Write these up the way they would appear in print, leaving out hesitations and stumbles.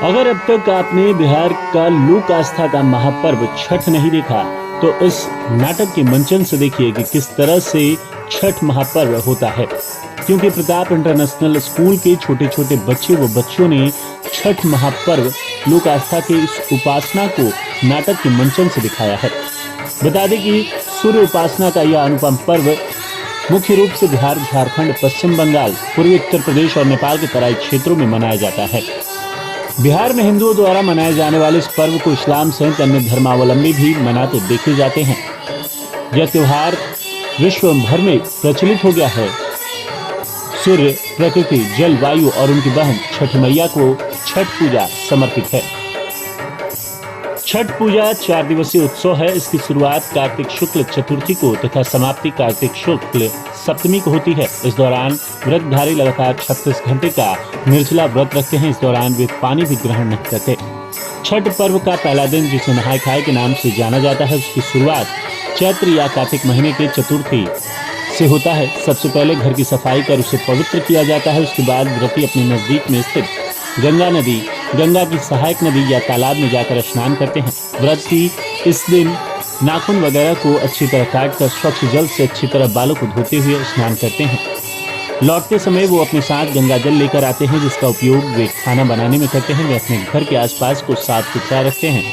अगर अब तक आपने बिहार का लोक आस्था का महापर्व छठ नहीं देखा तो इस नाटक के मंचन से देखिए कि किस तरह से छठ महापर्व होता है। क्योंकि प्रताप इंटरनेशनल स्कूल के छोटे छोटे बच्चे व बच्चों ने छठ महापर्व लोक आस्था के इस उपासना को नाटक के मंचन से दिखाया है। बता दें कि सूर्य उपासना का यह अनुपम पर्व मुख्य रूप से बिहार, झारखंड, पश्चिम बंगाल, पूर्वी उत्तर प्रदेश और नेपाल के तराई क्षेत्रों में मनाया जाता है। बिहार में हिंदुओं द्वारा मनाए जाने वाले इस पर्व को इस्लाम सहित अन्य धर्मावलंबी भी मनाते देखे जाते हैं। यह त्योहार विश्व भर में प्रचलित हो गया है। सूर्य, प्रकृति, जल, वायु और उनकी बहन छठ मैया को छठ पूजा समर्पित है। छठ पूजा 4 दिवसीय उत्सव है। इसकी शुरुआत कार्तिक शुक्ल चतुर्थी को तथा समाप्ति कार्तिक शुक्ल सप्तमी को होती है। इस दौरान व्रतधारी लगातार 36 घंटे का निर्जला व्रत रखते हैं। इस दौरान वे पानी भी ग्रहण नहीं करते। छठ पर्व का पहला दिन, जिसे नहाय खाए के नाम से जाना जाता है, उसकी शुरुआत चैत्र या कार्तिक महीने के चतुर्थी से होता है। सबसे पहले घर की सफाई कर उसे पवित्र किया जाता है। उसके बाद व्रती अपने नजदीक में स्थित गंगा नदी, गंगा की सहायक नदी या तालाब में जाकर स्नान करते हैं। व्रती इस दिन नाखून वगैरह को अच्छी तरह काटकर स्वच्छ जल से अच्छी तरह बालों को धोते हुए स्नान करते हैं। लौटते समय वो अपने साथ गंगा जल लेकर आते हैं, जिसका उपयोग वे खाना बनाने में करते हैं। वे अपने घर के आसपास को साफ सुथरा रखते हैं।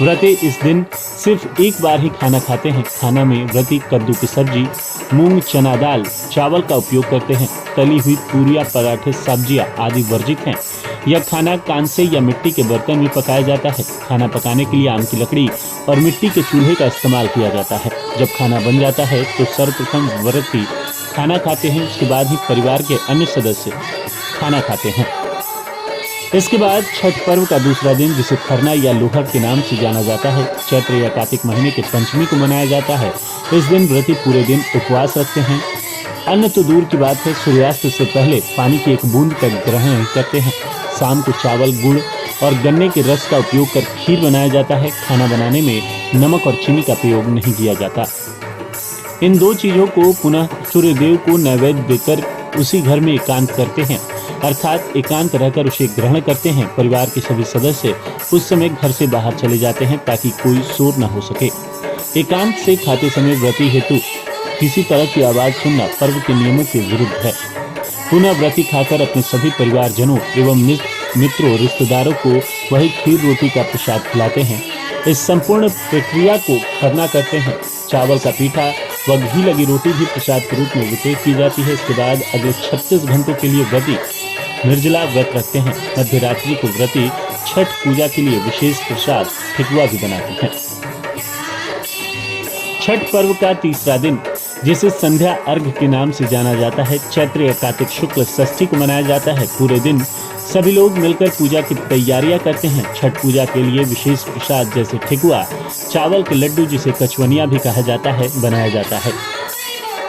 व्रती इस दिन सिर्फ एक बार ही खाना खाते हैं। खाना में व्रती कद्दू की सब्जी, मूंग, चना दाल, चावल का उपयोग करते हैं। तली हुई पूरियां, पराठे, सब्जियां आदि वर्जित हैं। यह खाना कांसे या मिट्टी के बर्तन में पकाया जाता है। खाना पकाने के लिए आम की लकड़ी और मिट्टी के चूल्हे का इस्तेमाल किया जाता है। जब खाना बन जाता है तो सर्वप्रथम व्रती खाना खाते हैं। उसके बाद ही परिवार के अन्य सदस्य खाना खाते हैं। इसके बाद छठ पर्व का दूसरा दिन, जिसे खरना या लोहड़ के नाम से जाना जाता है, चैत्र या कार्तिक महीने के पंचमी को मनाया जाता है। इस दिन व्रती पूरे दिन उपवास रखते हैं। अन्न तो दूर की बात है, सूर्यास्त से पहले पानी की एक बूंद तक ग्रहण करते हैं। शाम को चावल, गुड़ और गन्ने के रस का उपयोग कर खीर बनाया जाता है। खाना बनाने में नमक और चीनी का प्रयोग नहीं किया जाता। इन दो चीजों को पुनः सूर्यदेव को नैवेद्य देकर उसी घर में एकांत करते हैं, अर्थात एकांत रहकर उसे ग्रहण करते हैं। परिवार के सभी सदस्य उस समय घर से बाहर चले जाते हैं ताकि कोई शोर न हो सके। एकांत से खाते समय व्रती हेतु किसी तरह की आवाज सुनना पर्व के नियमों के विरुद्ध है। पुनः व्रती खाकर अपने सभी परिवारजनों एवं मित्रों, रिश्तेदारों को वही खीर रोटी का प्रसाद खिलाते हैं। इस संपूर्ण प्रक्रिया को खरना कहते हैं। चावल का पीठा व घी लगी रोटी भी प्रसाद के रूप में वितरित की जाती है। इसके बाद अगले 36 घंटों के लिए व्रती निर्जला व्रत रखते हैं। मध्य रात्रि को व्रती छठ पूजा के लिए विशेष प्रसाद ठेकुआ भी बनाते हैं। छठ पर्व का तीसरा दिन, जिसे संध्या अर्घ के नाम से जाना जाता है, चैत्र या कार्तिक शुक्ल षष्ठी को मनाया जाता है। पूरे दिन सभी लोग मिलकर पूजा की तैयारियां करते हैं। छठ पूजा के लिए विशेष प्रसाद जैसे ठेकुआ, चावल के लड्डू, जिसे कचवनिया भी कहा जाता है, बनाया जाता है।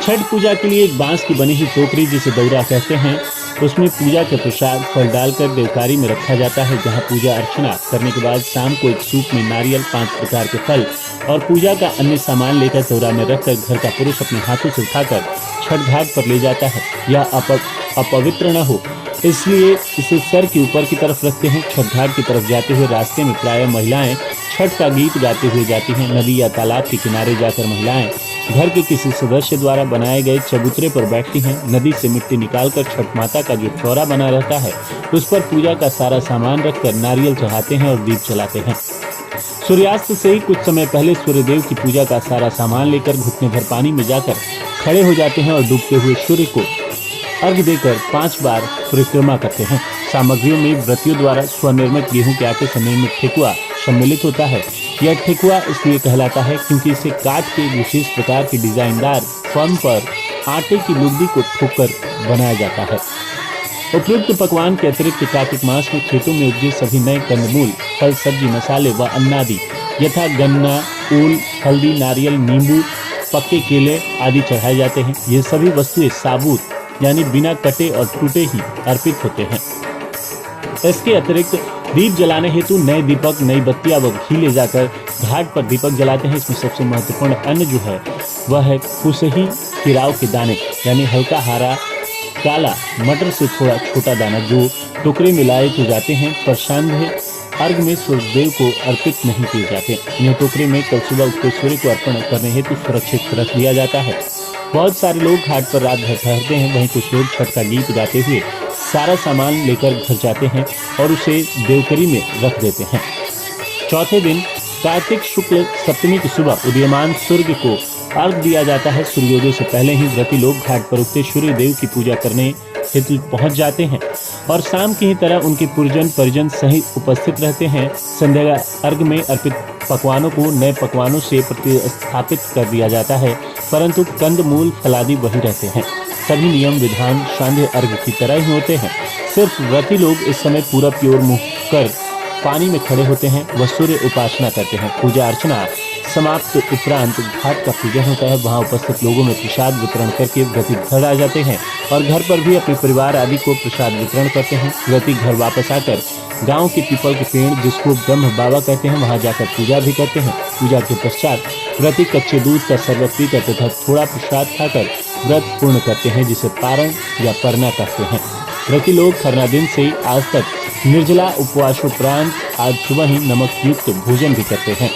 छठ पूजा के लिए एक बांस की बनी हुई टोकरी, जिसे दौरा कहते हैं, उसमें पूजा के प्रसाद फल डालकर देवकारी में रखा जाता है, जहां पूजा अर्चना करने के बाद शाम को एक सूप में नारियल, 5 प्रकार के फल और पूजा का अन्य सामान लेकर दौरा में रखकर घर का पुरुष अपने हाथों से उठाकर छठ घाट पर ले जाता है। यह अपवित्र न हो, इसलिए इसे सर के ऊपर की तरफ रखते हैं। छठ घाट की तरफ जाते हुए रास्ते में प्रायः महिलाएं छठ का गीत गाते हुए जाती हैं। नदी या तालाब के किनारे जाकर महिलाएं घर के किसी सदस्य द्वारा बनाए गए चबूतरे पर बैठती हैं। नदी से मिट्टी निकालकर छठ माता का जो चौरा बना रहता है, उस पर पूजा का सारा सामान रखकर नारियल चढ़ाते हैं और दीप जलाते हैं। सूर्यास्त से ही कुछ समय पहले सूर्यदेव की पूजा का सारा सामान लेकर घुटने भर पानी में जाकर खड़े हो जाते हैं और डूबते हुए सूर्य को अर्घ देकर 5 बार परिक्रमा करते हैं। सामग्रियों में व्रतियों द्वारा स्वनिर्मित गेहूं के आटे से निर्मित ठेकुआ सम्मिलित होता है। यह ठेकुआ इसलिए कहलाता है क्योंकि इसे काट के विशेष प्रकार की डिजाइनदार फर्म पर आटे की लुगदी को ठोककर बनाया जाता है। उपयुक्त पकवान के अतिरिक्त कार्तिक मास में खेतों में उपजे सभी नए कंदमूल, फल, सब्जी, मसाले व अन्नादि यथा गन्ना, ऊल, हल्दी, नारियल, नींबू, पक्के केले आदि चढ़ाए जाते हैं। ये सभी वस्तुएं साबुत यानी बिना कटे और टूटे ही अर्पित होते हैं। इसके अतिरिक्त दीप जलाने हेतु नए दीपक, नई बत्तियां व घी ले जाकर घाट पर दीपक जलाते हैं। इसमें सबसे महत्वपूर्ण अन्न जो है वह है कुसही, केराव के दाने यानी हल्का हरा काला मटर से थोड़ा छोटा दाना जो टोकरे में लाए तो जाते हैं, पर संध्या अर्घ में सूर्यदेव को अर्पित नहीं किए जाते। इन्हें टोकरे में कल सुबह उगते सूर्य को अर्पण करने हेतु सुरक्षित रख दिया जाता है। बहुत सारे लोग घाट पर रात भर ठहरते हैं, वहीं कुछ लोग छठ का गीत गाते हुए सारा सामान लेकर घर जाते हैं और उसे देवकरी में रख देते हैं। चौथे दिन कार्तिक शुक्ल सप्तमी की सुबह उदीयमान सूर्य को अर्घ दिया जाता है। सूर्योदय से पहले ही व्रती लोग घाट पर उगते सूर्य देव की पूजा करने हेतु पहुंच जाते हैं और शाम की ही तरह उनके पुरजन परिजन सहित उपस्थित रहते हैं। संध्या अर्घ में अर्पित पकवानों को नए पकवानों से प्रतिस्थापित कर दिया जाता है, परंतु कंद मूल फलादि वही रहते हैं। सभी नियम विधान संध्या अर्घ की तरह ही होते हैं। सिर्फ व्रती लोग इस समय पूरब की ओर मुँह कर पानी में खड़े होते हैं व सूर्य उपासना करते हैं। पूजा अर्चना समाप्त उपरांत घाट का पूजन होता है। वहां उपस्थित लोगों में प्रसाद वितरण करके व्रती घर आ जाते हैं और घर पर भी अपने परिवार आदि को प्रसाद वितरण करते हैं। व्रती घर वापस आकर गांव के पीपल के पेड़ जिसको ब्रह्म बाबा कहते हैं वहां जाकर पूजा भी करते हैं। पूजा के पश्चात व्रती कच्चे दूध का शरबत पीकर तथा थोड़ा प्रसाद खाकर व्रत पूर्ण करते हैं, जिसे पारण या परना कहते हैं। व्रती लोग खरना दिन से आज तक निर्जला उपवासोपरांत आज सुबह ही नमक युक्त भोजन भी करते हैं।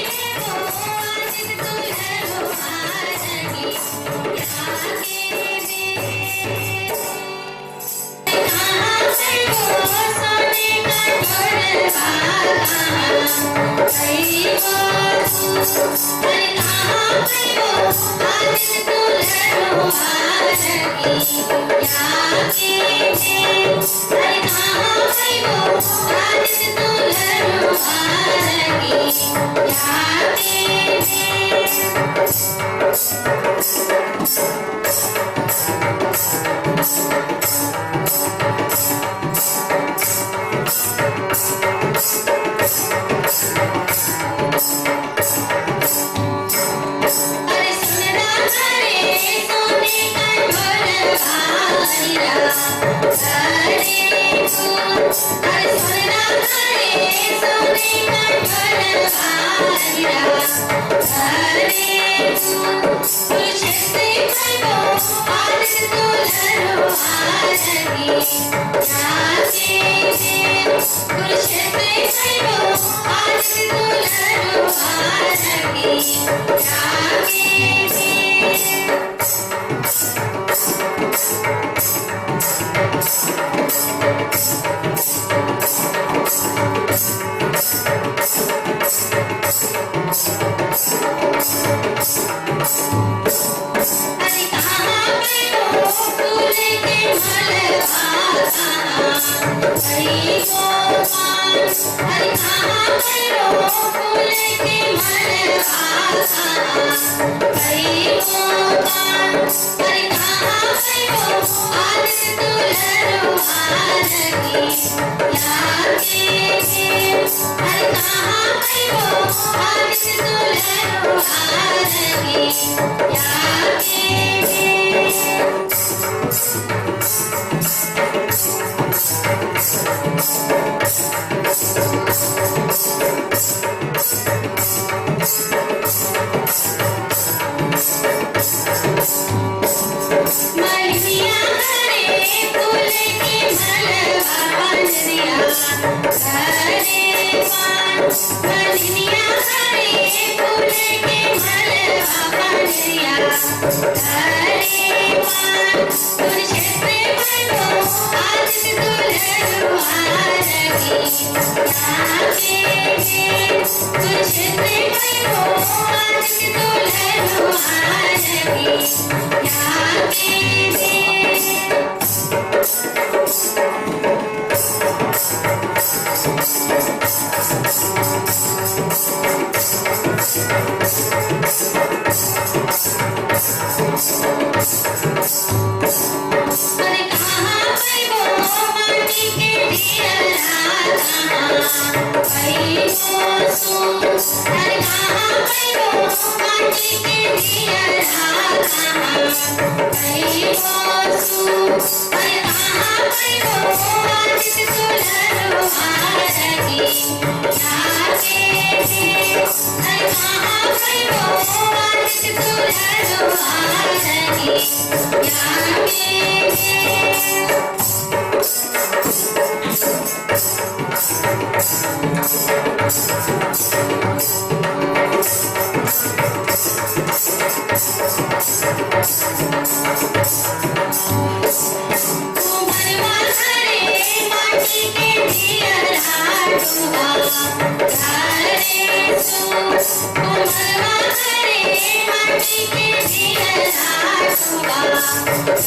Yeah.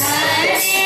हरे